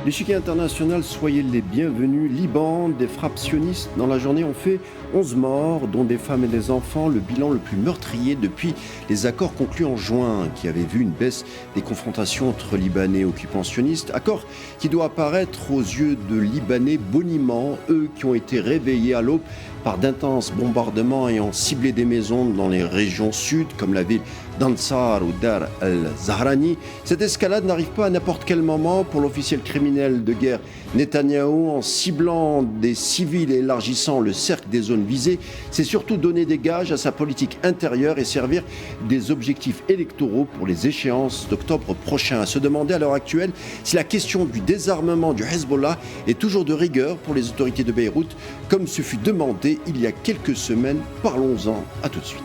L'échiquier international, soyez les bienvenus. Liban, des frappes sionistes dans la journée ont fait 11 morts, dont des femmes et des enfants. Le bilan le plus meurtrier depuis les accords conclus en juin, qui avaient vu une baisse des confrontations entre Libanais occupants sionistes. Accord qui doit apparaître aux yeux de Libanais boniment, eux qui ont été réveillés à l'aube par d'intenses bombardements ayant ciblé des maisons dans les régions sud, comme la ville d'Ansar ou Dar al-Zahrani. Cette escalade n'arrive pas à n'importe quel moment pour l'officiel criminel de guerre Netanyahou. En ciblant des civils et élargissant le cercle des zones visées, c'est surtout donner des gages à sa politique intérieure et servir des objectifs électoraux pour les échéances d'octobre prochain. À se demander à l'heure actuelle si la question du désarmement du Hezbollah est toujours de rigueur pour les autorités de Beyrouth, comme ce fut demandé il y a quelques semaines. Parlons-en, à tout de suite.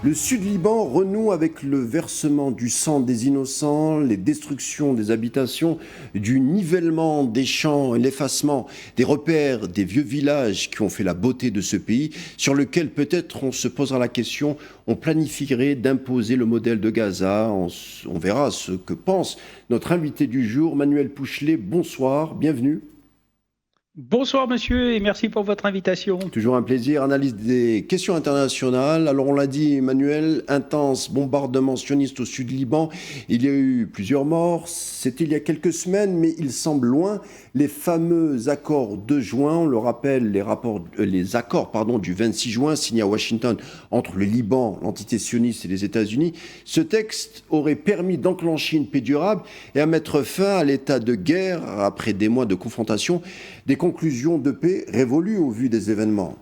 Le Sud-Liban renoue avec le versement du sang des innocents, les destructions des habitations, du nivellement des champs et l'effacement des repères des vieux villages qui ont fait la beauté de ce pays, sur lequel peut-être on se posera la question, on planifierait d'imposer le modèle de Gaza. On verra ce que pense notre invité du jour, Manuel Pouchelet. Bonsoir, bienvenue. Bonsoir monsieur et merci pour votre invitation. Toujours un plaisir. Analyse des questions internationales. Alors on l'a dit, Emmanuel, intense bombardement sioniste au sud Liban. Il y a eu plusieurs morts. C'était il y a quelques semaines, mais il semble loin. Les fameux accords de juin, on le rappelle, les accords du 26 juin signés à Washington entre le Liban, l'entité sioniste et les États-Unis. Ce texte aurait permis d'enclencher une paix durable et à mettre fin à l'état de guerre après des mois de confrontation. Des conclusions de paix révolues au vu des événements.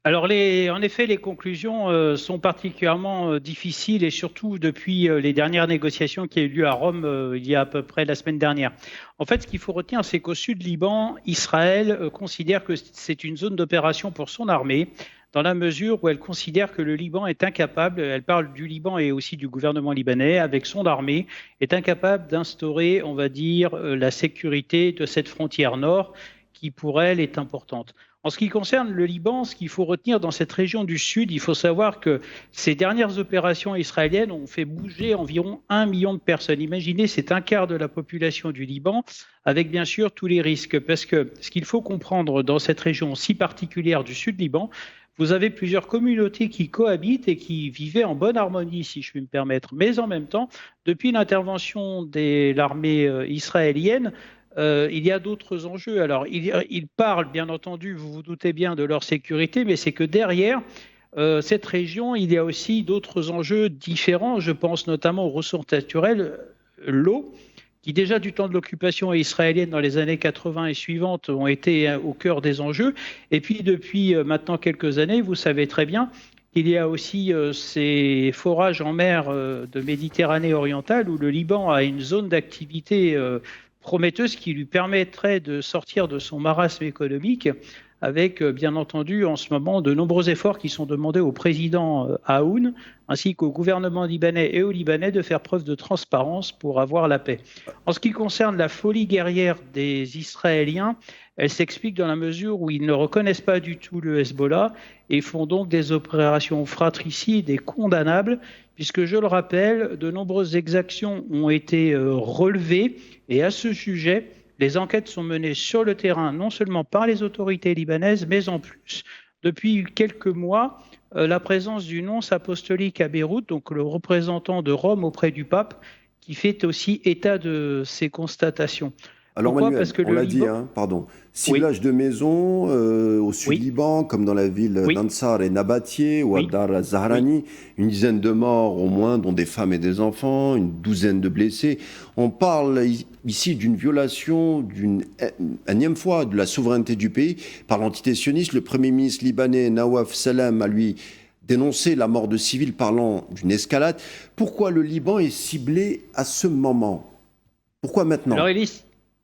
Alors, en effet, les conclusions sont particulièrement difficiles et surtout depuis les dernières négociations qui ont eu lieu à Rome il y a à peu près la semaine dernière. En fait, ce qu'il faut retenir, c'est qu'au sud Liban, Israël considère que c'est une zone d'opération pour son armée, dans la mesure où elle considère que le Liban est incapable, elle parle du Liban et aussi du gouvernement libanais, avec son armée, est incapable d'instaurer, on va dire, la sécurité de cette frontière nord qui, pour elle, est importante. En ce qui concerne le Liban, ce qu'il faut retenir dans cette région du sud, il faut savoir que ces dernières opérations israéliennes ont fait bouger environ 1 million de personnes. Imaginez, c'est un quart de la population du Liban, avec bien sûr tous les risques. Parce que ce qu'il faut comprendre dans cette région si particulière du sud Liban, vous avez plusieurs communautés qui cohabitent et qui vivaient en bonne harmonie, si je puis me permettre. Mais en même temps, depuis l'intervention de l'armée israélienne, il y a d'autres enjeux. Alors, ils parlent, bien entendu, vous vous doutez bien, de leur sécurité, mais c'est que derrière cette région, il y a aussi d'autres enjeux différents. Je pense notamment aux ressources naturelles, l'eau, qui déjà du temps de l'occupation israélienne dans les années 80 et suivantes ont été au cœur des enjeux. Et puis depuis maintenant quelques années, vous savez très bien qu'il y a aussi ces forages en mer de Méditerranée orientale où le Liban a une zone d'activité prometteuse qui lui permettrait de sortir de son marasme économique avec, bien entendu, en ce moment, de nombreux efforts qui sont demandés au président Aoun, ainsi qu'au gouvernement libanais et aux Libanais de faire preuve de transparence pour avoir la paix. En ce qui concerne la folie guerrière des Israéliens, elle s'explique dans la mesure où ils ne reconnaissent pas du tout le Hezbollah et font donc des opérations fratricides et condamnables, puisque, je le rappelle, de nombreuses exactions ont été relevées et à ce sujet, les enquêtes sont menées sur le terrain, non seulement par les autorités libanaises, mais en plus. Depuis quelques mois, la présence du nonce apostolique à Beyrouth, donc le représentant de Rome auprès du pape, qui fait aussi état de ces constatations. Alors Pourquoi ? Manuel, Parce que on l'a dit, ciblage Oui. de maisons au sud-Liban, comme dans la ville d'Ansar et Nabatieh ou à Dar al-Zahrani, une dizaine de morts au moins, dont des femmes et des enfants, une douzaine de blessés. On parle ici d'une violation, d'une énième fois, de la souveraineté du pays par l'entité sioniste. Le Premier ministre libanais Nawaf Salam a lui dénoncé la mort de civils parlant d'une escalade. Pourquoi le Liban est ciblé à ce moment ? Pourquoi maintenant ?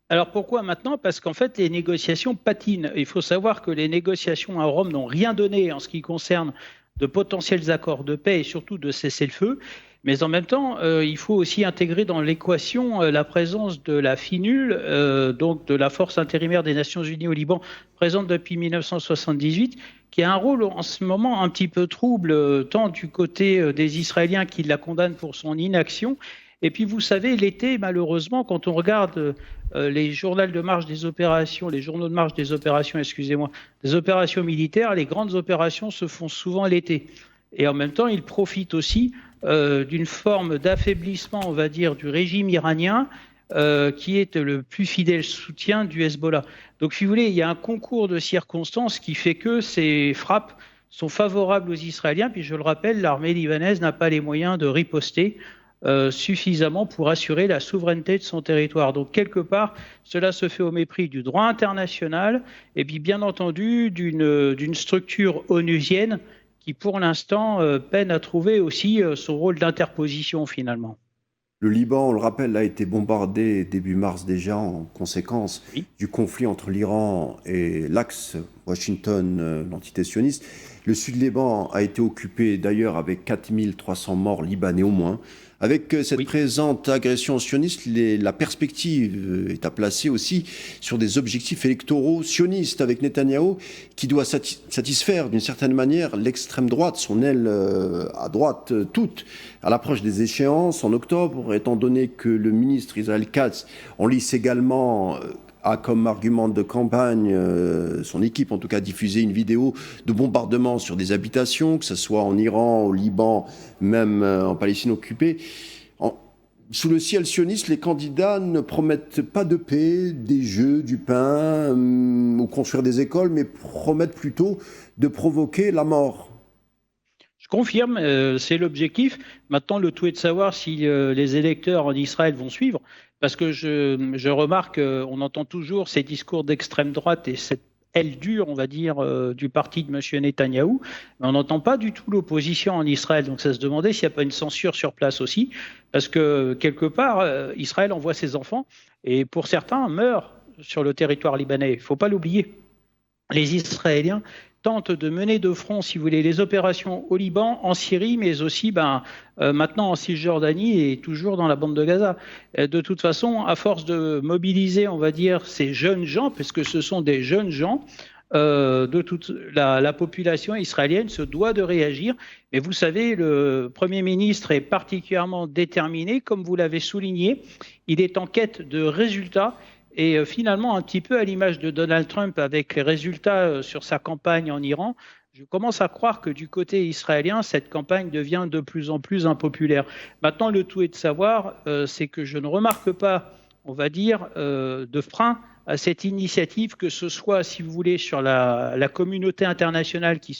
Alors pourquoi maintenant ? Parce qu'en fait, les négociations patinent. Il faut savoir que les négociations à Rome n'ont rien donné en ce qui concerne de potentiels accords de paix et surtout de cessez-le-feu. Mais en même temps, il faut aussi intégrer dans l'équation la présence de la FINUL, donc de la Force intérimaire des Nations Unies au Liban, présente depuis 1978, qui a un rôle en ce moment un petit peu trouble, tant du côté des Israéliens qui la condamnent pour son inaction. Et puis, vous savez, l'été, malheureusement, quand on regarde les journaux de marche des opérations, les journaux de marche des opérations, excusez-moi, des opérations militaires, les grandes opérations se font souvent l'été. Et en même temps, ils profitent aussi d'une forme d'affaiblissement, on va dire, du régime iranien, qui est le plus fidèle soutien du Hezbollah. Donc, si vous voulez, il y a un concours de circonstances qui fait que ces frappes sont favorables aux Israéliens. Puis, je le rappelle, l'armée libanaise n'a pas les moyens de riposter suffisamment pour assurer la souveraineté de son territoire. Donc, quelque part, cela se fait au mépris du droit international et puis, bien entendu, d'une structure onusienne qui, pour l'instant, peine à trouver aussi son rôle d'interposition, finalement. Le Liban, on le rappelle, a été bombardé début mars déjà en conséquence Oui. du conflit entre l'Iran et l'axe Washington, l'entité sioniste. Le sud-Liban a été occupé d'ailleurs avec 4300 morts libanais au moins. Avec cette Oui. présente agression sioniste, la perspective est à placer aussi sur des objectifs électoraux sionistes avec Netanyahou qui doit satisfaire d'une certaine manière l'extrême droite, son aile à droite toute, à l'approche des échéances en octobre, étant donné que le ministre Israël Katz en lice également a comme argument de campagne, son équipe en tout cas, diffusé une vidéo de bombardement sur des habitations, que ce soit en Iran, au Liban, même en Palestine occupée. Sous le ciel sioniste, les candidats ne promettent pas de paix, des jeux, du pain ou construire des écoles, mais promettent plutôt de provoquer la mort. Je confirme, c'est l'objectif. Maintenant, le tout est de savoir si les électeurs en Israël vont suivre, parce que je remarque, on entend toujours ces discours d'extrême droite et cette aile dure, on va dire, du parti de M. Netanyahou, mais on n'entend pas du tout l'opposition en Israël. Donc, ça se demandait s'il n'y a pas une censure sur place aussi, parce que quelque part, Israël envoie ses enfants et pour certains meurent sur le territoire libanais. Il ne faut pas l'oublier. Les Israéliens tentent de mener de front, si vous voulez, les opérations au Liban, en Syrie, mais aussi maintenant en Cisjordanie et toujours dans la bande de Gaza. De toute façon, à force de mobiliser, on va dire, ces jeunes gens, parce que ce sont des jeunes gens, de toute la population israélienne se doit de réagir. Mais vous savez, le Premier ministre est particulièrement déterminé, comme vous l'avez souligné. Il est en quête de résultats. Et finalement, un petit peu à l'image de Donald Trump avec les résultats sur sa campagne en Iran, je commence à croire que du côté israélien, cette campagne devient de plus en plus impopulaire. Maintenant, le tout est de savoir, c'est que je ne remarque pas, on va dire, de frein à cette initiative, que ce soit, si vous voulez, sur la communauté internationale qui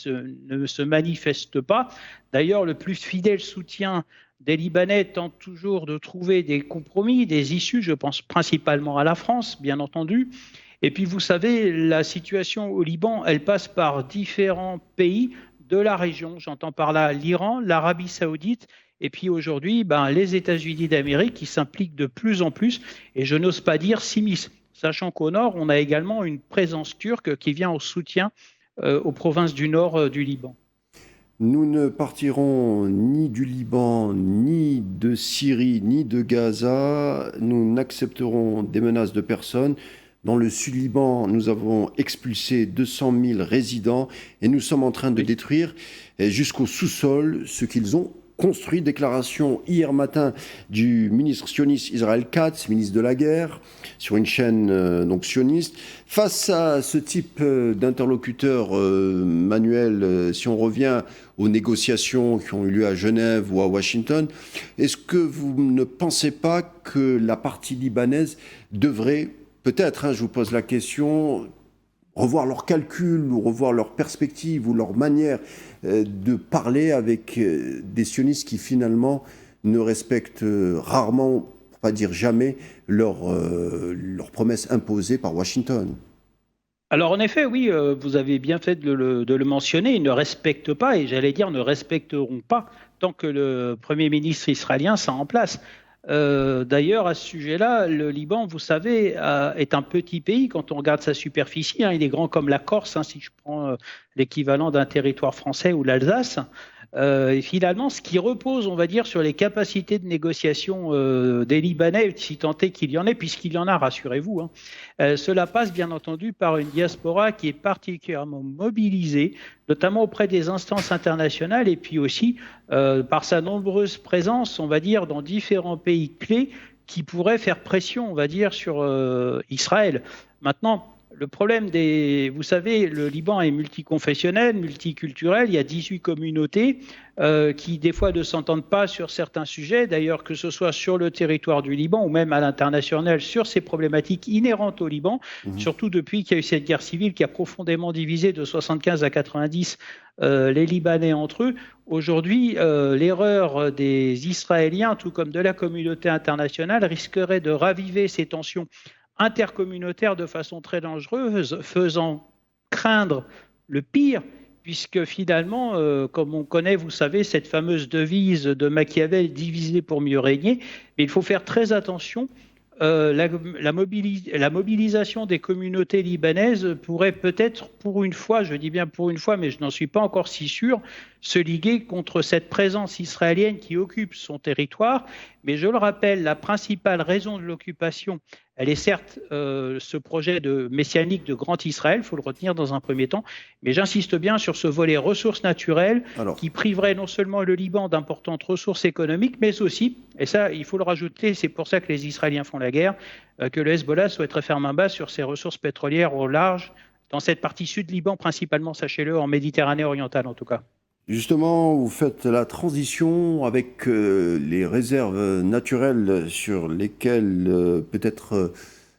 ne se manifeste pas. D'ailleurs, le plus fidèle soutien des Libanais tentent toujours de trouver des compromis, des issues, je pense principalement à la France, bien entendu. Et puis, vous savez, la situation au Liban, elle passe par différents pays de la région. J'entends par là l'Iran, l'Arabie saoudite, et puis aujourd'hui, les États-Unis d'Amérique qui s'impliquent de plus en plus, et je n'ose pas dire s'immiscent, sachant qu'au nord, on a également une présence turque qui vient au soutien aux provinces du nord du Liban. Nous ne partirons ni du Liban, ni de Syrie, ni de Gaza. Nous n'accepterons des menaces de personne. Dans le sud-Liban, nous avons expulsé 200 000 résidents et nous sommes en train de détruire jusqu'au sous-sol ce qu'ils ont construit. Déclaration hier matin du ministre sioniste Israël Katz, ministre de la guerre, sur une chaîne donc sioniste. Face à ce type d'interlocuteur, Manuel, si on revient aux négociations qui ont eu lieu à Genève ou à Washington, est-ce que vous ne pensez pas que la partie libanaise devrait, peut-être, je vous pose la question, revoir leurs calculs ou revoir leurs perspectives ou leur manière de parler avec des sionistes qui finalement ne respectent rarement, pour pas dire jamais, leurs promesses imposées par Washington? Alors en effet, oui, vous avez bien fait de le mentionner, ils ne respectent pas, et j'allais dire ne respecteront pas tant que le Premier ministre israélien sera en place. D'ailleurs, à ce sujet-là, le Liban, vous savez, est un petit pays quand on regarde sa superficie. Il est grand comme la Corse, si je prends l'équivalent d'un territoire français ou l'Alsace. Et finalement, ce qui repose, on va dire, sur les capacités de négociation des Libanais, si tant est qu'il y en ait, puisqu'il y en a, rassurez-vous, hein, cela passe bien entendu par une diaspora qui est particulièrement mobilisée, notamment auprès des instances internationales et puis aussi par sa nombreuse présence, on va dire, dans différents pays clés qui pourraient faire pression, on va dire, sur Israël. Maintenant, le problème vous savez, le Liban est multiconfessionnel, multiculturel, il y a 18 communautés qui des fois ne s'entendent pas sur certains sujets, d'ailleurs que ce soit sur le territoire du Liban ou même à l'international sur ces problématiques inhérentes au Liban, surtout depuis qu'il y a eu cette guerre civile qui a profondément divisé de 75 à 90 les Libanais entre eux. Aujourd'hui, l'erreur des Israéliens, tout comme de la communauté internationale, risquerait de raviver ces tensions intercommunautaire de façon très dangereuse, faisant craindre le pire, puisque finalement, comme on connaît, vous savez, cette fameuse devise de Machiavel, diviser pour mieux régner, mais il faut faire très attention. La mobilisation des communautés libanaises pourrait peut-être, pour une fois, je dis bien pour une fois, mais je n'en suis pas encore si sûr, se liguer contre cette présence israélienne qui occupe son territoire. Mais je le rappelle, la principale raison de l'occupation, elle est certes ce projet messianique de Grand Israël, il faut le retenir dans un premier temps, mais j'insiste bien sur ce volet ressources naturelles qui priverait non seulement le Liban d'importantes ressources économiques, mais aussi, et ça il faut le rajouter, c'est pour ça que les Israéliens font la guerre, que le Hezbollah souhaiterait faire main basse sur ses ressources pétrolières au large, dans cette partie sud Liban principalement, sachez-le, en Méditerranée orientale en tout cas. Justement, vous faites la transition avec les réserves naturelles sur lesquelles peut-être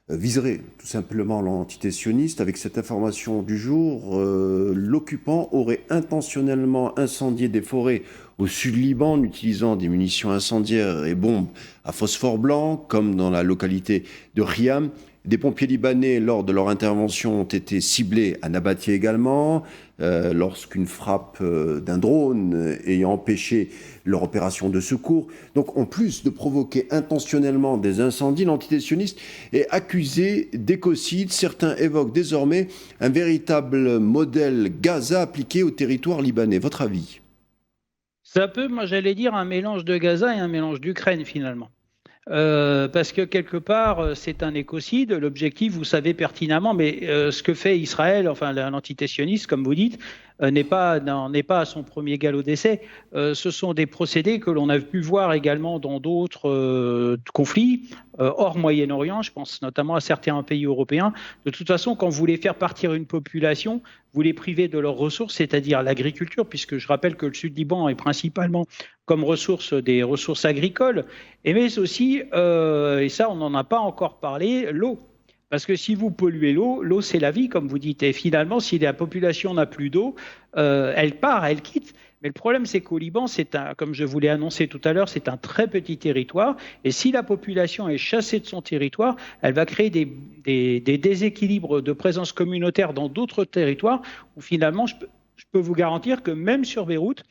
viserait tout simplement l'entité sioniste. Avec cette information du jour, l'occupant aurait intentionnellement incendié des forêts au sud Liban en utilisant des munitions incendiaires et bombes à phosphore blanc, comme dans la localité de Riam. Des pompiers libanais, lors de leur intervention, ont été ciblés à Nabatieh également, lorsqu'une frappe d'un drone ayant empêché leur opération de secours. Donc, en plus de provoquer intentionnellement des incendies, l'entité sioniste est accusée d'écocide. Certains évoquent désormais un véritable modèle Gaza appliqué au territoire libanais. Votre avis ? C'est un peu, moi j'allais dire, un mélange de Gaza et un mélange d'Ukraine finalement. Parce que quelque part, c'est un écocide. L'objectif, vous savez pertinemment, mais ce que fait Israël, enfin l'entité sioniste, comme vous dites, n'est pas à son premier galop d'essai. Ce sont des procédés que l'on a pu voir également dans d'autres conflits, hors Moyen-Orient, je pense notamment à certains pays européens. De toute façon, quand vous voulez faire partir une population, vous les privez de leurs ressources, c'est-à-dire l'agriculture, puisque je rappelle que le sud Liban est principalement comme ressources des ressources agricoles, mais aussi, et ça on n'en a pas encore parlé, l'eau. Parce que si vous polluez l'eau c'est la vie, comme vous dites. Et finalement, si la population n'a plus d'eau, elle part, elle quitte. Mais le problème, c'est qu'au Liban, comme je vous l'ai annoncé tout à l'heure, c'est un très petit territoire. Et si la population est chassée de son territoire, elle va créer des déséquilibres de présence communautaire dans d'autres territoires où finalement, je peux vous garantir que même sur Beyrouth,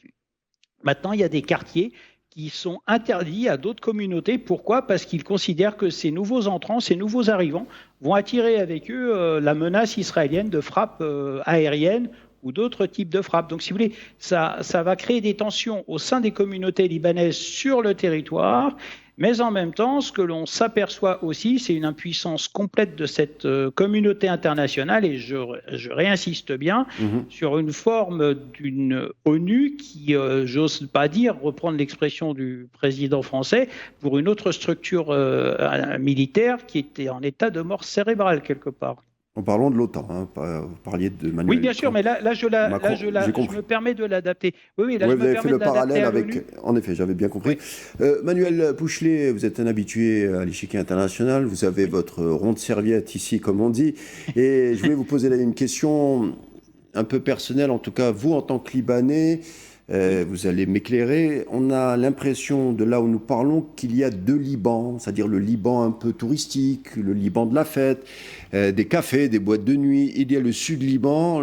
maintenant, il y a des quartiers qui sont interdits à d'autres communautés. Pourquoi ? Parce qu'ils considèrent que ces nouveaux entrants, ces nouveaux arrivants vont attirer avec eux la menace israélienne de frappes aériennes ou d'autres types de frappes. Donc, si vous voulez, ça va créer des tensions au sein des communautés libanaises sur le territoire. Mais en même temps, ce que l'on s'aperçoit aussi, c'est une impuissance complète de cette communauté internationale, et je réinsiste bien, sur une forme d'une ONU qui, j'ose pas dire, reprendre l'expression du président français, pour une autre structure militaire qui était en état de mort cérébrale quelque part. En parlant de l'OTAN, hein, vous parliez de Manuel. Oui, bien sûr, mais là, je me permets de l'adapter. Oui, là, vous je me avez permets fait de le parallèle l'adapter avec. En effet, j'avais bien compris. Manuel Pouchelet, vous êtes un habitué à l'échiquier international. Vous avez votre ronde serviette ici, comme on dit. Et je voulais vous poser une question un peu personnelle, en tout cas, vous, en tant que Libanais. Vous allez m'éclairer. On a l'impression, de là où nous parlons, qu'il y a deux Libans, c'est-à-dire le Liban un peu touristique, le Liban de la fête, des cafés, des boîtes de nuit. Il y a le Sud-Liban,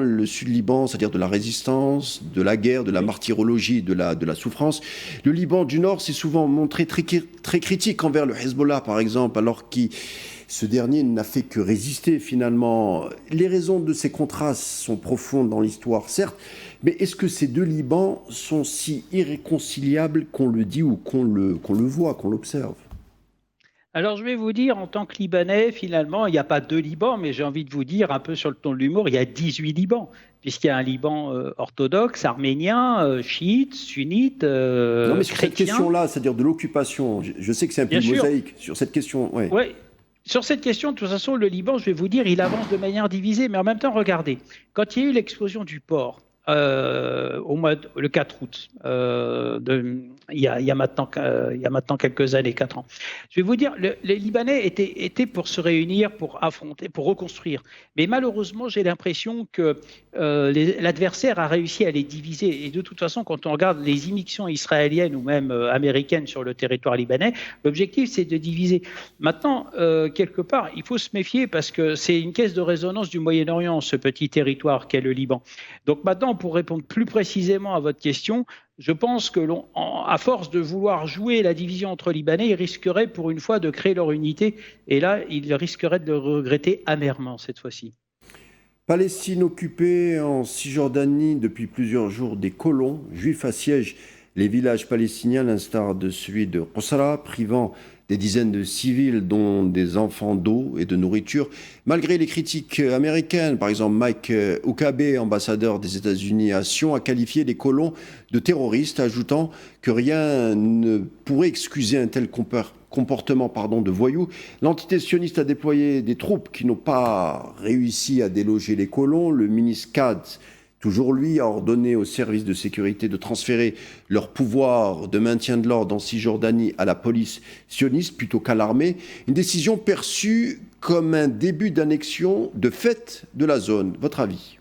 c'est-à-dire de la résistance, de la guerre, de la martyrologie, de la souffrance. Le Liban du Nord s'est souvent montré très critique envers le Hezbollah, par exemple, alors qu'il ce dernier n'a fait que résister finalement. Les raisons de ces contrastes sont profondes dans l'histoire, certes, mais est-ce que ces deux Libans sont si irréconciliables qu'on le dit ou qu'on le voit, qu'on l'observe? Alors, je vais vous dire, en tant que Libanais, finalement, il n'y a pas deux Libans, mais j'ai envie de vous dire, un peu sur le ton de l'humour, il y a 18 Libans, puisqu'il y a un Liban orthodoxe, arménien, chiite, sunnite, Non, mais sur cette chrétien. question-là, c'est-à-dire de l'occupation, je sais que c'est un peu Bien sûr, mosaïque sur cette question, ouais. ouais. Sur cette question, de toute façon, le Liban, je vais vous dire, il avance de manière divisée, mais en même temps, regardez, quand il y a eu l'explosion du port, le 4 août, il y a maintenant quelques années, 4 ans. Je vais vous dire, les Libanais étaient pour se réunir, pour affronter, pour reconstruire. Mais malheureusement, j'ai l'impression que l'adversaire a réussi à les diviser. Et de toute façon, quand on regarde les immixtions israéliennes ou même américaines sur le territoire libanais, l'objectif, c'est de diviser. Maintenant, quelque part, il faut se méfier parce que c'est une caisse de résonance du Moyen-Orient, ce petit territoire qu'est le Liban. Donc maintenant, pour répondre plus précisément à votre question, je pense que à force de vouloir jouer la division entre Libanais, ils risqueraient pour une fois de créer leur unité. Et là, ils risqueraient de le regretter amèrement cette fois-ci. Palestine occupée en Cisjordanie depuis plusieurs jours, des colons juifs assiègent les villages palestiniens, à l'instar de celui de Qusra, privant des dizaines de civils, dont des enfants, d'eau et de nourriture. Malgré les critiques américaines, par exemple Mike Huckabee, ambassadeur des États-Unis à Sion, a qualifié les colons de terroristes, ajoutant que rien ne pourrait excuser un tel comportement de voyous. L'entité sioniste a déployé des troupes qui n'ont pas réussi à déloger les colons. Le ministre Katz, toujours lui, a ordonné aux services de sécurité de transférer leur pouvoir de maintien de l'ordre en Cisjordanie à la police sioniste plutôt qu'à l'armée. Une décision perçue comme un début d'annexion de fait de la zone. Votre avis?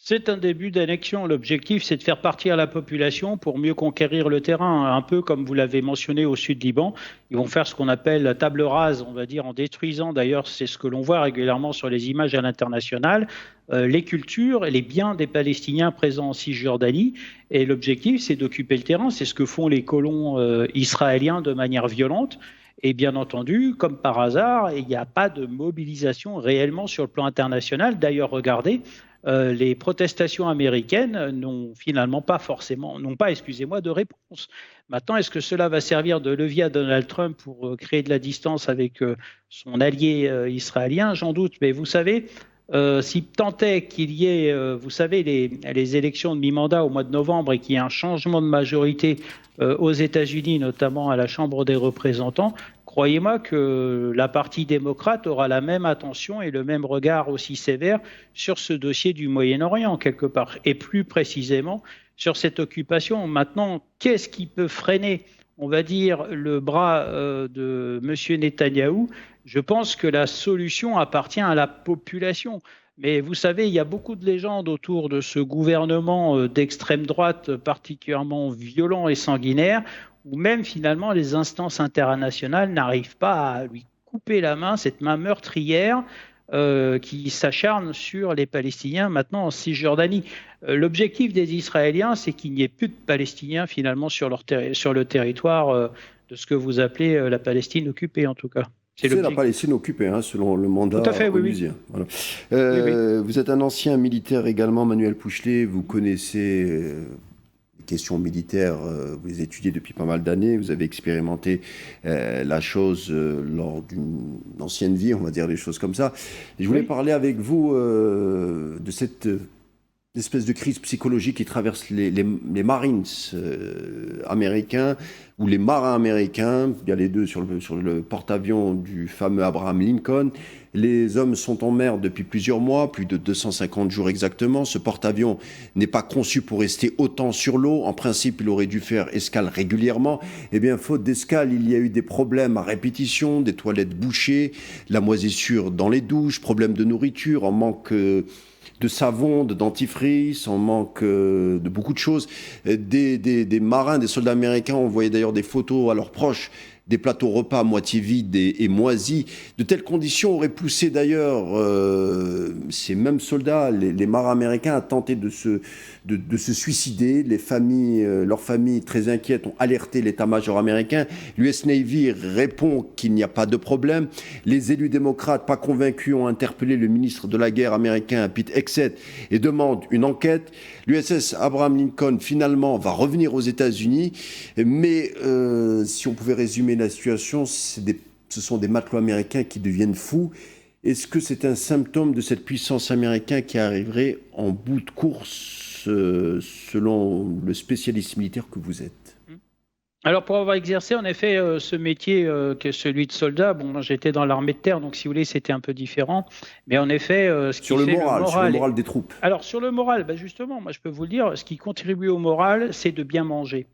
C'est un début d'annexion. L'objectif, c'est de faire partir la population pour mieux conquérir le terrain. Un peu comme vous l'avez mentionné au sud Liban. Ils vont faire ce qu'on appelle la table rase, on va dire, en détruisant, d'ailleurs, c'est ce que l'on voit régulièrement sur les images à l'international, les cultures et les biens des Palestiniens présents en Cisjordanie. Et l'objectif, c'est d'occuper le terrain. C'est ce que font les colons israéliens de manière violente. Et bien entendu, comme par hasard, il n'y a pas de mobilisation réellement sur le plan international. D'ailleurs, regardez, les protestations américaines n'ont pas, excusez-moi, de réponse. Maintenant, est-ce que cela va servir de levier à Donald Trump pour créer de la distance avec son allié israélien? J'en doute, mais vous savez, si tant est qu'il y ait, vous savez, les élections de mi-mandat au mois de novembre et qu'il y ait un changement de majorité aux États-Unis, notamment à la Chambre des représentants, croyez-moi que la partie démocrate aura la même attention et le même regard aussi sévère sur ce dossier du Moyen-Orient, quelque part, et plus précisément sur cette occupation. Maintenant, qu'est-ce qui peut freiner, on va dire, le bras de M. Netanyahou? Je pense que la solution appartient à la population. Mais vous savez, il y a beaucoup de légendes autour de ce gouvernement d'extrême droite particulièrement violent et sanguinaire, où même finalement les instances internationales n'arrivent pas à lui couper la main, cette main meurtrière qui s'acharne sur les Palestiniens maintenant en Cisjordanie. L'objectif des Israéliens, c'est qu'il n'y ait plus de Palestiniens finalement sur le territoire de ce que vous appelez la Palestine occupée en tout cas. C'est la Palestine occupée, selon le mandat onusien. Oui, oui. Voilà. Oui, oui. Vous êtes un ancien militaire également, Manuel Pouchelet. Vous connaissez les questions militaires, vous les étudiez depuis pas mal d'années. Vous avez expérimenté la chose lors d'une ancienne vie, on va dire les choses comme ça. Et je voulais parler avec vous de cette espèce de crise psychologique qui traverse les Marines américains ou les marins américains. Il y a les deux sur le porte-avions du fameux Abraham Lincoln. Les hommes sont en mer depuis plusieurs mois, plus de 250 jours exactement. Ce porte-avions n'est pas conçu pour rester autant sur l'eau. En principe, il aurait dû faire escale régulièrement. Eh bien, faute d'escale, il y a eu des problèmes à répétition, des toilettes bouchées, la moisissure dans les douches, problèmes de nourriture, en manque de savon, de dentifrice, on manque de beaucoup de choses. Des marins, des soldats américains, on voyait d'ailleurs des photos à leurs proches des plateaux repas à moitié vides et moisis. De telles conditions auraient poussé d'ailleurs ces mêmes soldats, les marins américains, à tenter de se suicider. Les familles, leurs familles très inquiètes ont alerté l'état-major américain. L'US Navy répond qu'il n'y a pas de problème. Les élus démocrates pas convaincus ont interpellé le ministre de la Guerre américain, Pete Hegseth, et demandent une enquête. L'USS Abraham Lincoln, finalement, va revenir aux États-Unis. Mais si on pouvait résumer la situation, ce sont des matelots américains qui deviennent fous. Est-ce que c'est un symptôme de cette puissance américaine qui arriverait en bout de course, selon le spécialiste militaire que vous êtes? Alors, pour avoir exercé en effet ce métier que celui de soldat, bon, moi j'étais dans l'armée de terre, donc si vous voulez, c'était un peu différent. Mais en effet, ce qui sur le fait moral, sur le moral des troupes. Alors, sur le moral, ben justement, moi je peux vous le dire, ce qui contribue au moral, c'est de bien manger.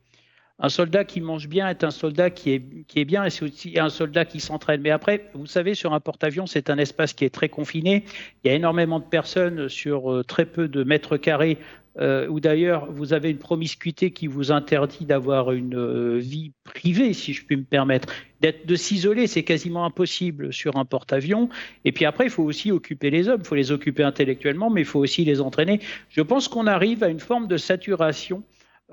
Un soldat qui mange bien est un soldat qui est bien, et c'est aussi un soldat qui s'entraîne. Mais après, vous savez, sur un porte-avions, c'est un espace qui est très confiné. Il y a énormément de personnes sur très peu de mètres carrés, où d'ailleurs, vous avez une promiscuité qui vous interdit d'avoir une vie privée, si je puis me permettre. De s'isoler, c'est quasiment impossible sur un porte-avions. Et puis après, il faut aussi occuper les hommes. Il faut les occuper intellectuellement, mais il faut aussi les entraîner. Je pense qu'on arrive à une forme de saturation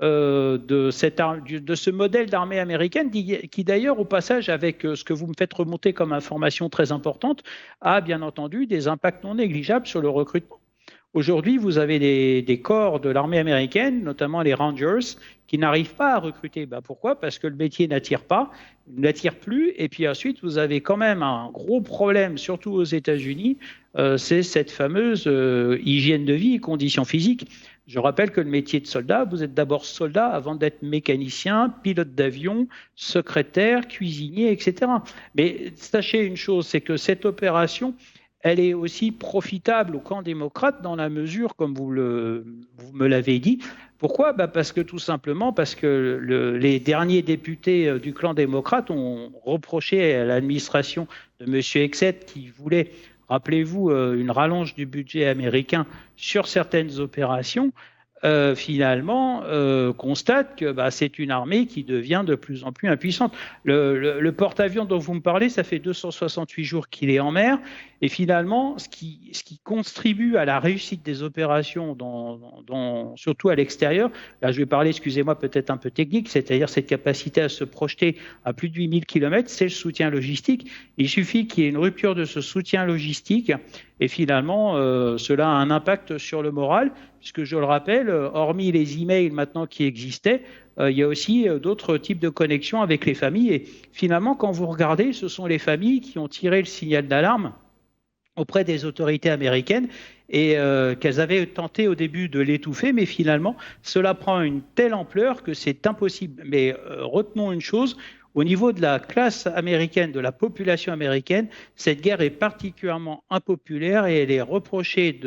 de ce modèle d'armée américaine qui d'ailleurs, au passage, avec ce que vous me faites remonter comme information très importante, a bien entendu des impacts non négligeables sur le recrutement. Aujourd'hui, vous avez des corps de l'armée américaine, notamment les Rangers, qui n'arrivent pas à recruter. Ben pourquoi? Parce que le métier n'attire pas, n'attire plus. Et puis ensuite, vous avez quand même un gros problème, surtout aux États-Unis, c'est cette fameuse hygiène de vie et conditions physiques. Je rappelle que le métier de soldat, vous êtes d'abord soldat avant d'être mécanicien, pilote d'avion, secrétaire, cuisinier, etc. Mais sachez une chose, c'est que cette opération, elle est aussi profitable au camp démocrate dans la mesure, comme vous me l'avez dit. Pourquoi? Parce que tout simplement, parce que les derniers députés du clan démocrate ont reproché à l'administration de M. Hegseth qui voulait, rappelez-vous, une rallonge du budget américain sur certaines opérations. Finalement, constate que c'est une armée qui devient de plus en plus impuissante. Le porte-avions dont vous me parlez, ça fait 268 jours qu'il est en mer, et finalement, ce qui contribue à la réussite des opérations, surtout à l'extérieur, là je vais parler, excusez-moi, peut-être un peu technique, c'est-à-dire cette capacité à se projeter à plus de 8000 km, c'est le soutien logistique. Il suffit qu'il y ait une rupture de ce soutien logistique, et finalement, cela a un impact sur le moral, puisque je le rappelle, hormis les emails maintenant qui existaient, il y a aussi d'autres types de connexions avec les familles. Et finalement, quand vous regardez, ce sont les familles qui ont tiré le signal d'alarme auprès des autorités américaines et qu'elles avaient tenté au début de l'étouffer, mais finalement, cela prend une telle ampleur que c'est impossible. Mais retenons une chose, au niveau de la classe américaine, de la population américaine, cette guerre est particulièrement impopulaire et elle est reprochée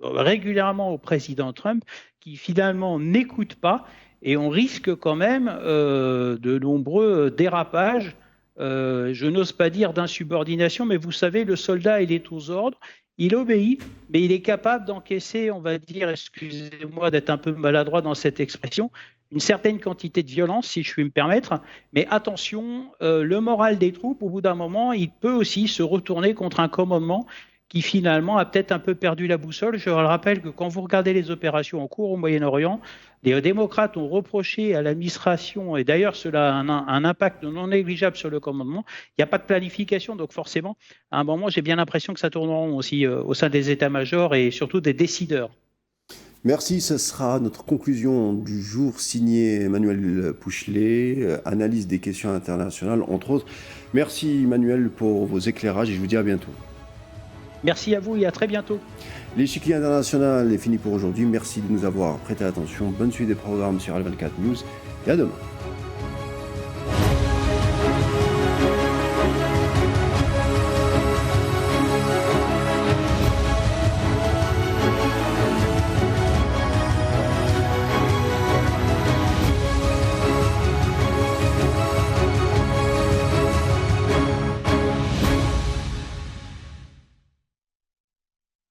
régulièrement au président Trump qui finalement n'écoute pas et on risque quand même de nombreux dérapages. Je n'ose pas dire d'insubordination, mais vous savez, le soldat, il est aux ordres, il obéit, mais il est capable d'encaisser, on va dire, excusez-moi d'être un peu maladroit dans cette expression, une certaine quantité de violence, si je puis me permettre. Mais attention, le moral des troupes, au bout d'un moment, il peut aussi se retourner contre un commandement qui finalement a peut-être un peu perdu la boussole. Je rappelle que quand vous regardez les opérations en cours au Moyen-Orient, les démocrates ont reproché à l'administration, et d'ailleurs cela a un impact non négligeable sur le commandement, il n'y a pas de planification, donc forcément, à un moment, j'ai bien l'impression que ça tourne rond aussi au sein des états-majors et surtout des décideurs. Merci, ce sera notre conclusion du jour, signé Emmanuel Pouchelet, analyse des questions internationales, entre autres. Merci Emmanuel pour vos éclairages et je vous dis à bientôt. Merci à vous et à très bientôt. L'échiquier international est fini pour aujourd'hui. Merci de nous avoir prêté attention. Bonne suite des programmes sur L24 News et à demain.